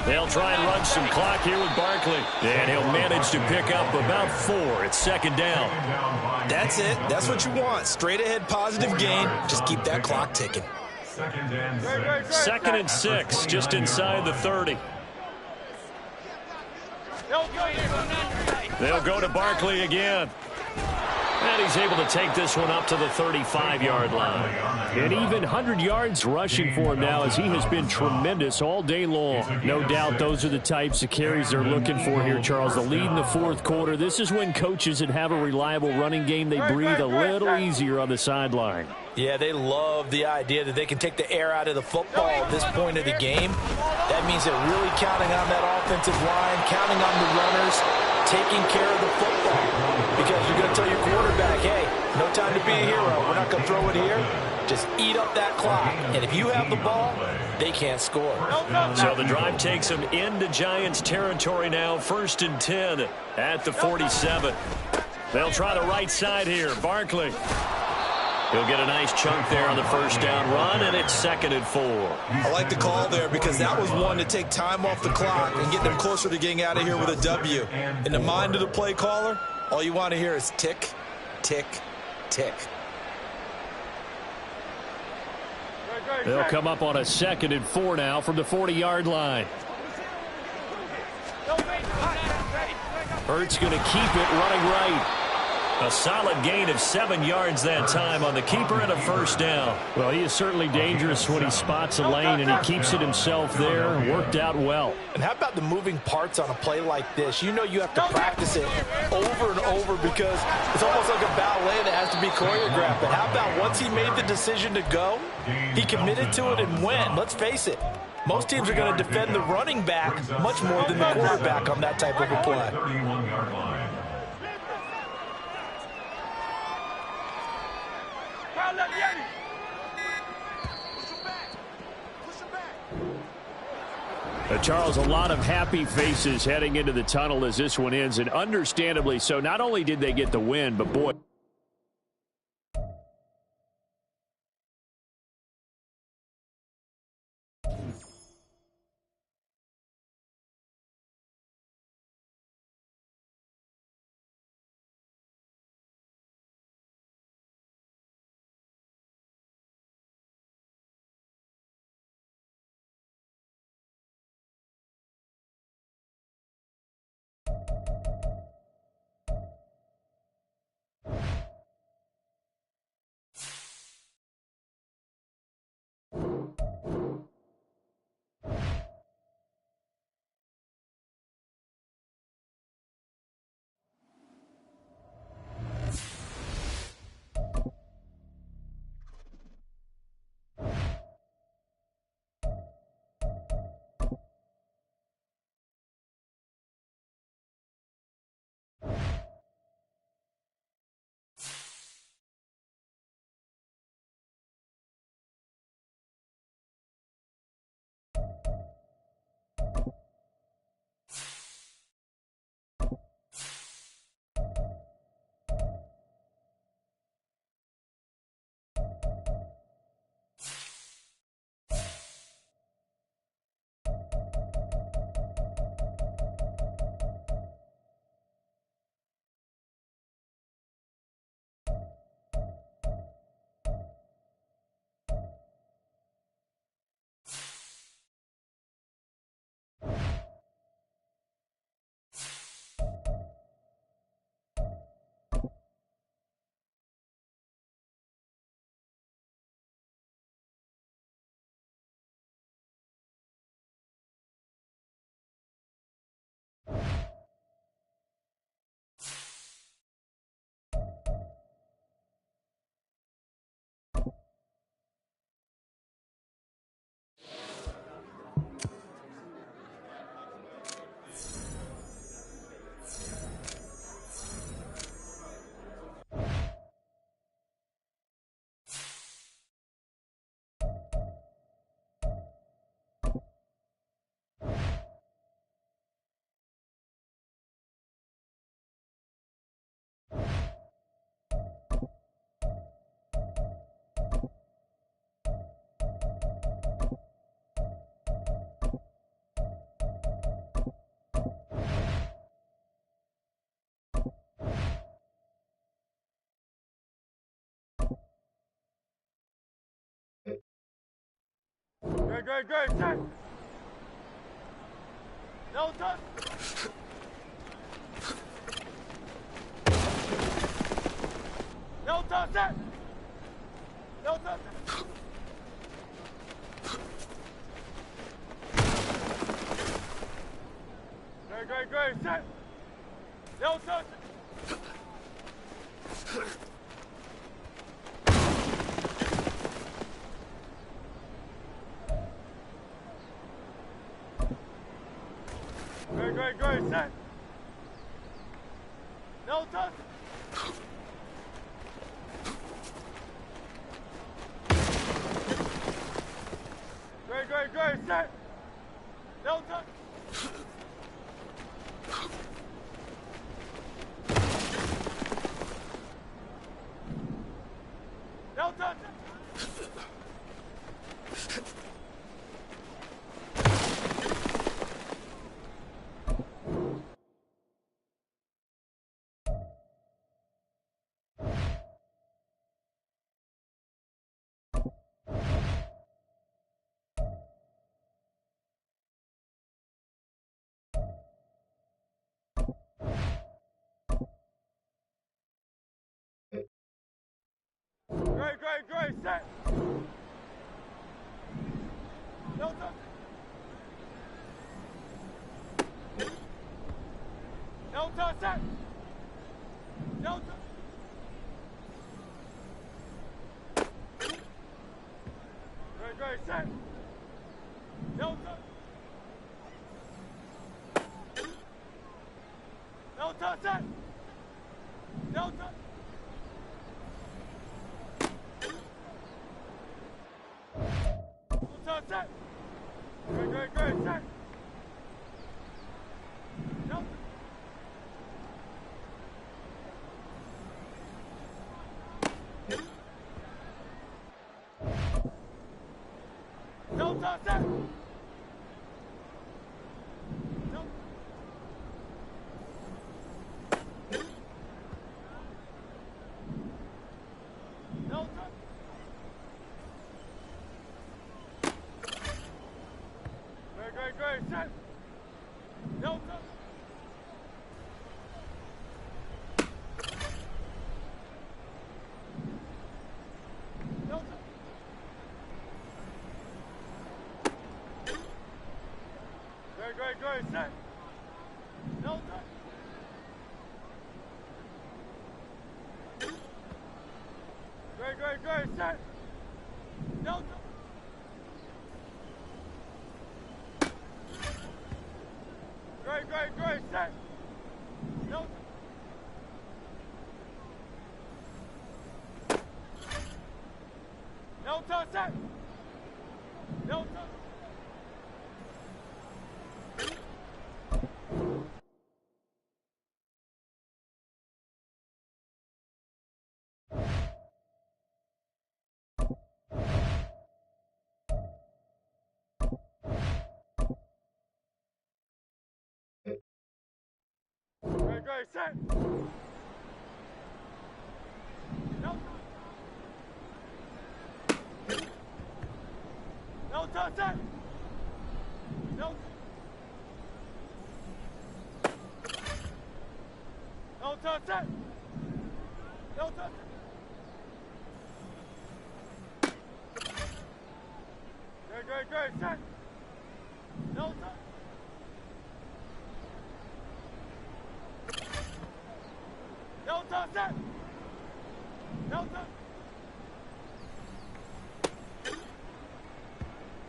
They'll try and run some clock here with Barkley. And he'll manage to pick up about 4. It's second down. That's it. That's what you want. Straight ahead positive gain. Just keep that clock ticking. Second and 6, just inside the 30. They'll go to Barkley again. And he's able to take this one up to the 35-yard line. And even 100 yards rushing for him now, as he has been tremendous all day long. No doubt those are the types of carries they're looking for here, Charles. The lead in the fourth quarter. This is when coaches that have a reliable running game, they breathe a little easier on the sideline. Yeah, they love the idea that they can take the air out of the football at this point of the game. That means they're really counting on that offensive line, counting on the runners, taking care of the football. Because you're going to tell your quarterback, hey, no time to be a hero. We're not going to throw it here. Just eat up that clock. And if you have the ball, they can't score. So the drive takes them into Giants territory now. 1st and 10 at the 47. They'll try the right side here. Barkley. He'll get a nice chunk there on the first down run, and it's 2nd and 4. I like the call there because that was one to take time off the clock and get them closer to getting out of here with a W. In the mind of the play caller, all you want to hear is tick, tick, tick. They'll come up on a 2nd and 4 now from the 40-yard line. Hurts going to keep it running right. A solid gain of 7 yards that time on the keeper and a first down. Well, he is certainly dangerous when he spots a lane, and he keeps it himself there. Worked out well. And how about the moving parts on a play like this? You know you have to practice it over and over because it's almost like a ballet that has to be choreographed. But how about once he made the decision to go, he committed to it and went. Let's face it, most teams are going to defend the running back much more than the quarterback on that type of a play. Charles, a lot of happy faces heading into the tunnel as this one ends, and understandably so. Not only did they get the win, but boy, Great, great, great, set. No touch. No touch, set. No touch. Great, great, great, set. No touch. Great, great, great, set. No touch. Great, great, great, set. No touch. No touch. Great, great, great, set. No touch. No touch, set. No touch. Great, great, set. No touch. No touch, set. No touch. Set. Great, great, great, set. No. No touch, set. No. No touch. Great, great, great, set. No touch. No touch. Great, great, great, set. No touch. Great, great, great, set. No touch. Great, great, great, set. No. No touch, set. No touch. Great, great, set. No. No touch, set. No. No touch, set. No touch. Great, great, great, set. No touch. No touch, set. No touch.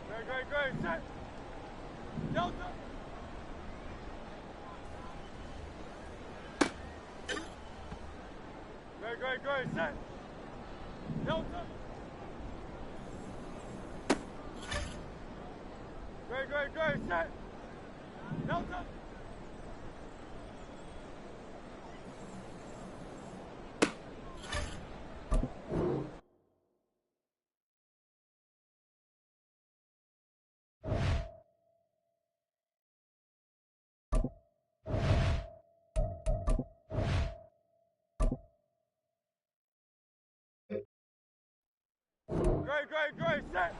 Great, great, great, set. No touch. Great, great, great, set. No touch. Great, great, great, set. No touch. Great, great, great, set.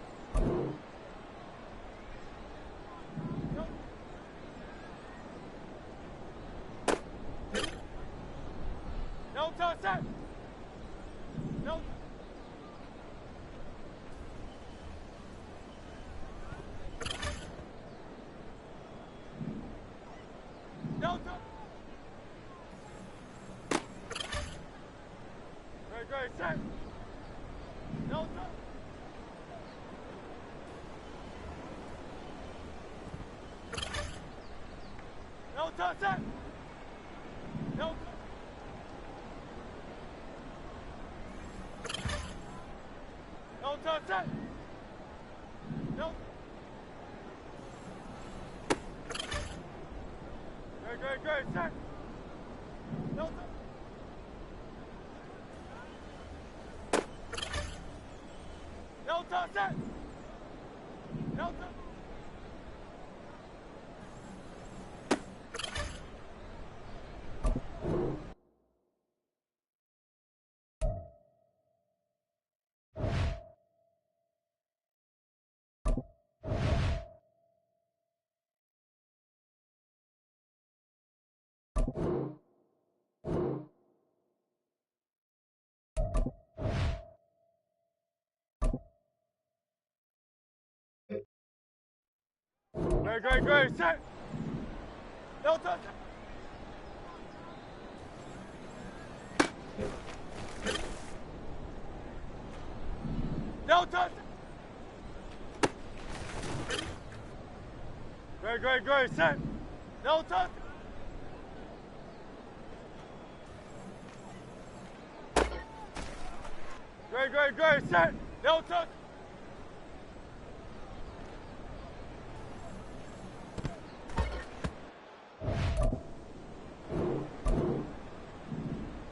touch it. No. Don't touch it. No. Great, set. No touch. No touch it. No touch. Great, set. No touch. No touch. Great, set. No touch. Great, set. No touch.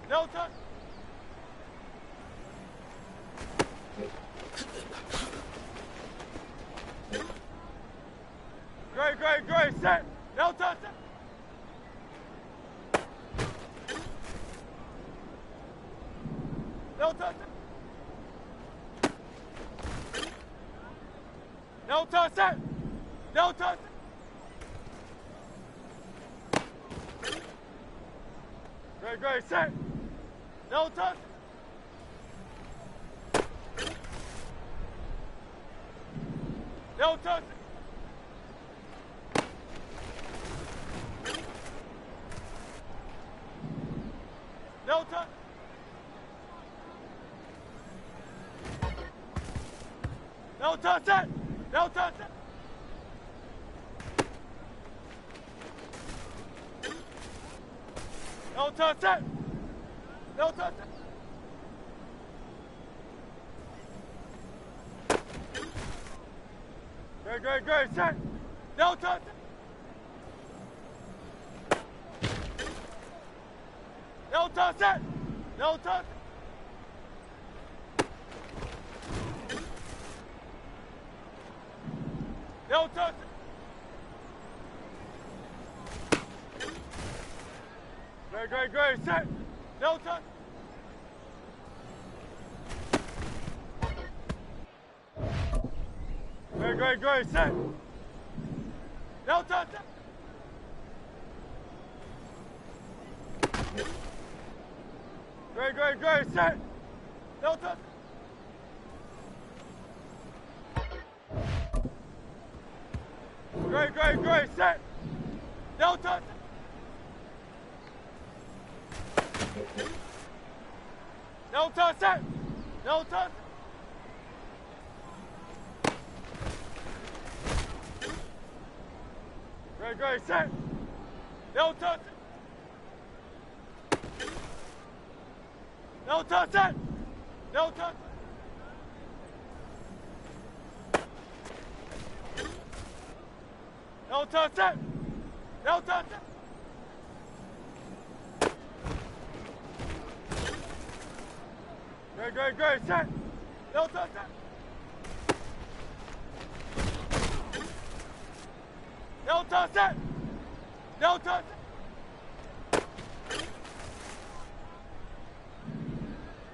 No touch. Great, set. No touch. No touch. No touch it. No touch it. Great, set. No touch. No touch. No touch. No touch it. No touch it. No touch it. No touch it. Great, set. No touch it. No touch it. No touch it. No touch it. Great, set. No touch. Great, set. No touch. Great, set. No touch. Great, set. No touch. No touch it. No touch. Great, set. No touch. No touch it. No touch. No touch it. No touch it. Great, set. No touch it. No touch it. No touch it.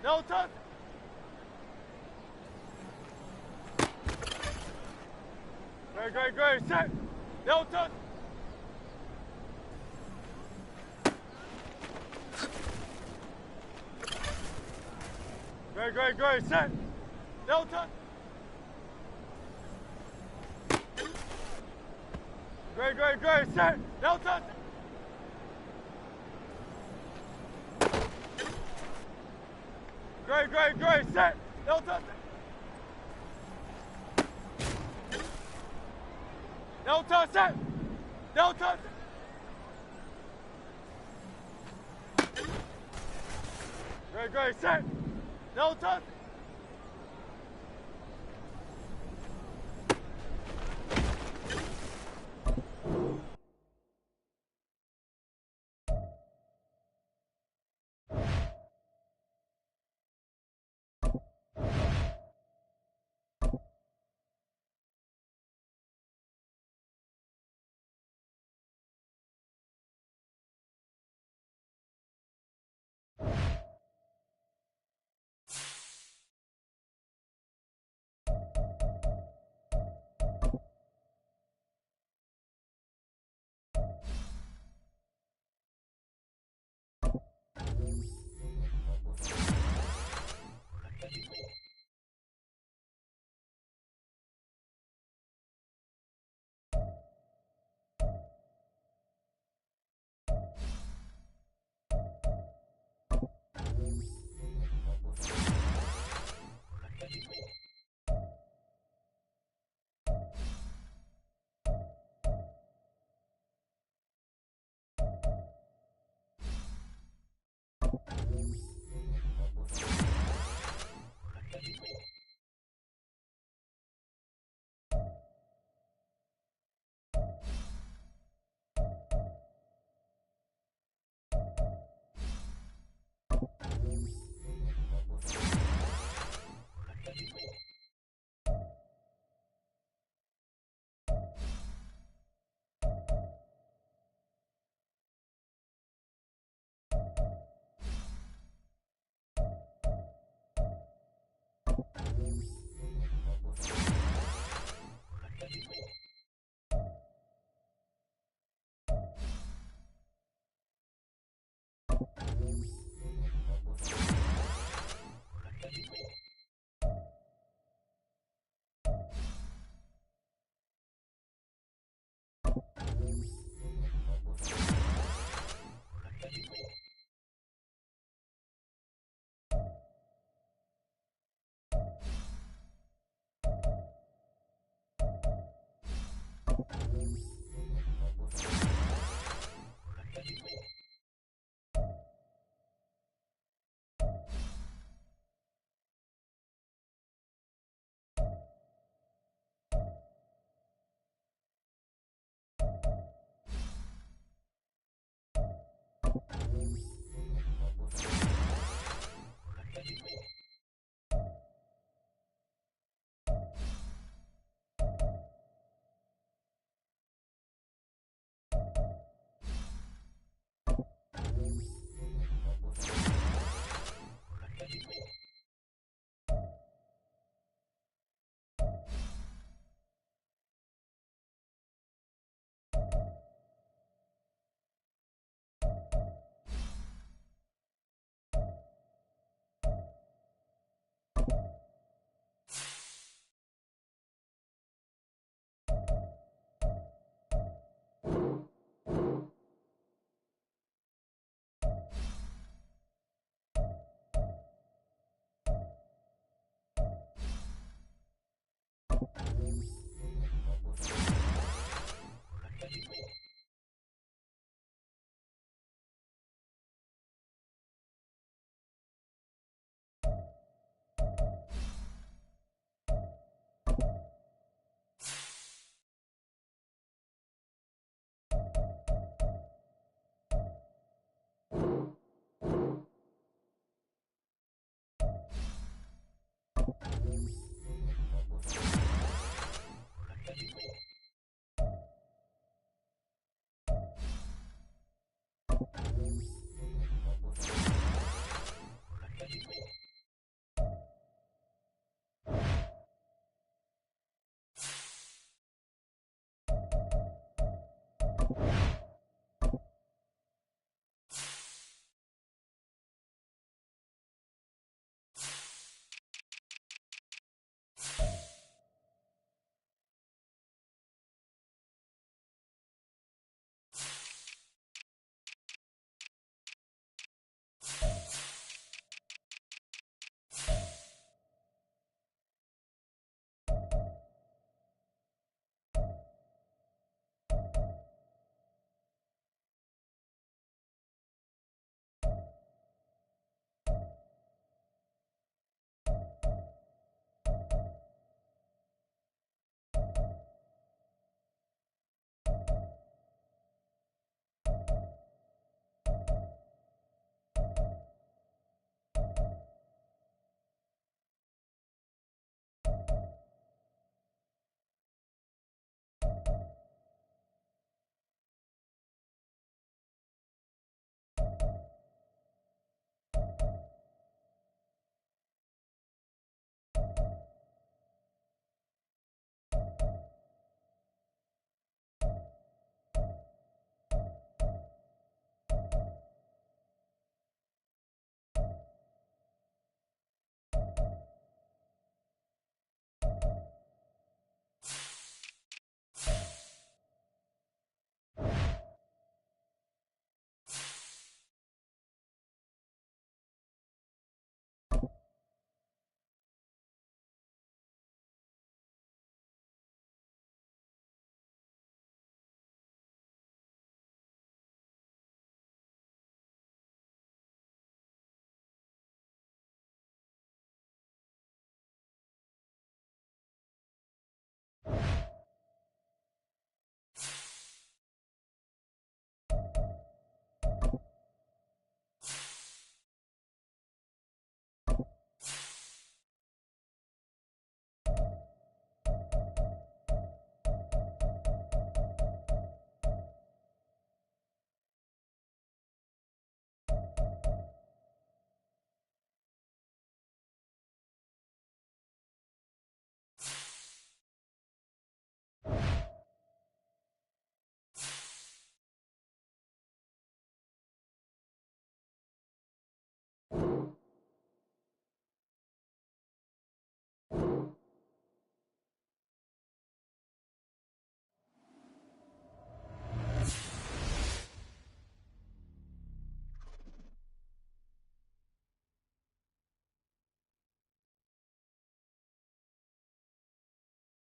No touch. Great, set. No touch. Great, set. No touch. Great, set. No touch. Great, set. No touch. No touch it. No touch it. Great, set. No touch.